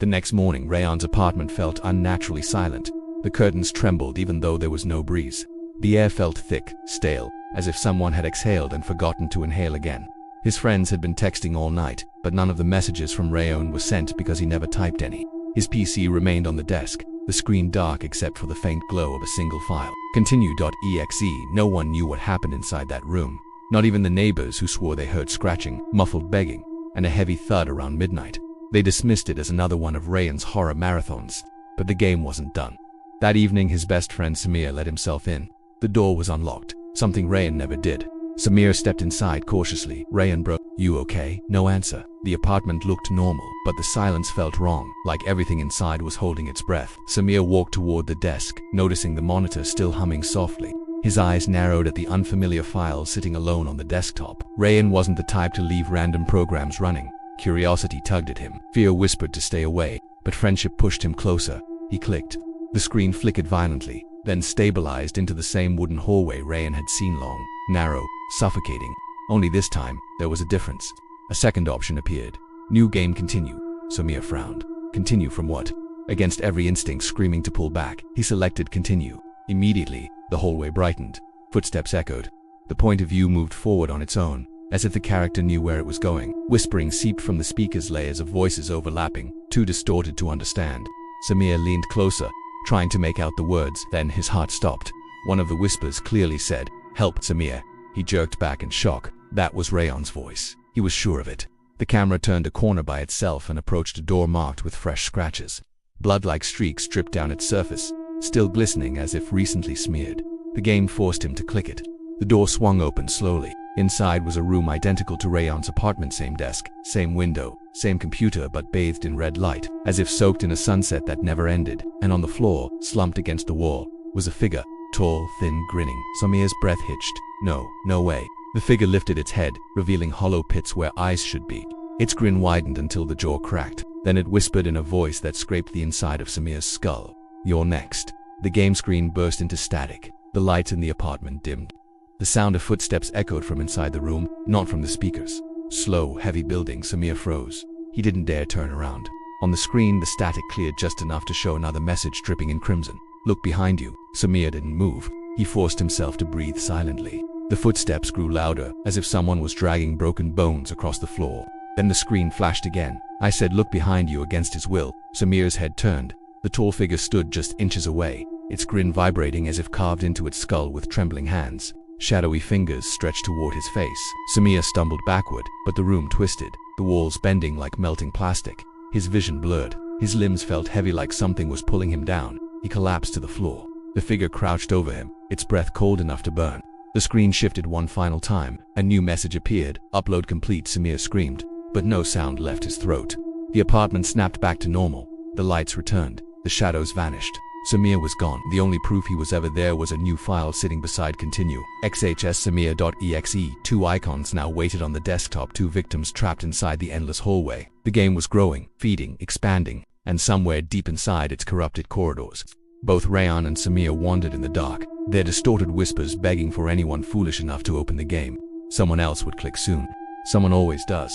The next morning, Rayon's apartment felt unnaturally silent. The curtains trembled even though there was no breeze. The air felt thick, stale, as if someone had exhaled and forgotten to inhale again. His friends had been texting all night, but none of the messages from Rayon were sent because he never typed any. His PC remained on the desk, the screen dark except for the faint glow of a single file. Continue.exe. No one knew what happened inside that room. Not even the neighbors, who swore they heard scratching, muffled begging, and a heavy thud around midnight. They dismissed it as another one of Rayon's horror marathons. But the game wasn't done. That evening, his best friend Samir let himself in. The door was unlocked, something Rayon never did. Samir stepped inside cautiously. "Rayon bro, you okay?" No answer. The apartment looked normal, but the silence felt wrong, like everything inside was holding its breath. Samir walked toward the desk, noticing the monitor still humming softly. His eyes narrowed at the unfamiliar file sitting alone on the desktop. Rayon wasn't the type to leave random programs running. Curiosity tugged at him. Fear whispered to stay away, but friendship pushed him closer. He clicked. The screen flickered violently, then stabilized into the same wooden hallway Rayon had seen: long, narrow, suffocating. Only this time, there was a difference. A second option appeared. New game, continue. Samir frowned. Continue from what? Against every instinct screaming to pull back, he selected continue. Immediately, the hallway brightened. Footsteps echoed. The point of view moved forward on its own, as if the character knew where it was going. Whispering seeped from the speakers, layers of voices overlapping, too distorted to understand. Samir leaned closer, trying to make out the words. Then his heart stopped. One of the whispers clearly said, "Help, Samir." He jerked back in shock. That was Rayon's voice. He was sure of it. The camera turned a corner by itself and approached a door marked with fresh scratches. Blood-like streaks dripped down its surface, still glistening as if recently smeared. The game forced him to click it. The door swung open slowly. Inside was a room identical to Rayon's apartment. Same desk, same window, same computer, but bathed in red light, as if soaked in a sunset that never ended. And on the floor, slumped against the wall, was a figure. Tall, thin, grinning. Samir's breath hitched. No way. The figure lifted its head, revealing hollow pits where eyes should be. Its grin widened until the jaw cracked. Then it whispered in a voice that scraped the inside of Samir's skull, "You're next." The game screen burst into static. The lights in the apartment dimmed. The sound of footsteps echoed from inside the room, not from the speakers. Slow, heavy building. Samir froze. He didn't dare turn around. On the screen, the static cleared just enough to show another message dripping in crimson. "Look behind you." Samir didn't move. He forced himself to breathe silently. The footsteps grew louder, as if someone was dragging broken bones across the floor. Then the screen flashed again. "I said look behind you." Against his will, Samir's head turned. The tall figure stood just inches away, its grin vibrating as if carved into its skull with trembling hands. Shadowy fingers stretched toward his face. Samir stumbled backward, but the room twisted, the walls bending like melting plastic. His vision blurred. His limbs felt heavy, like something was pulling him down. He collapsed to the floor. The figure crouched over him, its breath cold enough to burn. The screen shifted one final time. A new message appeared. "Upload complete." Samir screamed, but no sound left his throat. The apartment snapped back to normal. The lights returned. The shadows vanished. Samir was gone. The only proof he was ever there was a new file sitting beside continue. Samir.exe. Two icons now waited on the desktop, two victims trapped inside the endless hallway. The game was growing, feeding, expanding, and somewhere deep inside its corrupted corridors, both Rayon and Samir wandered in the dark, their distorted whispers begging for anyone foolish enough to open the game. Someone else would click soon. Someone always does.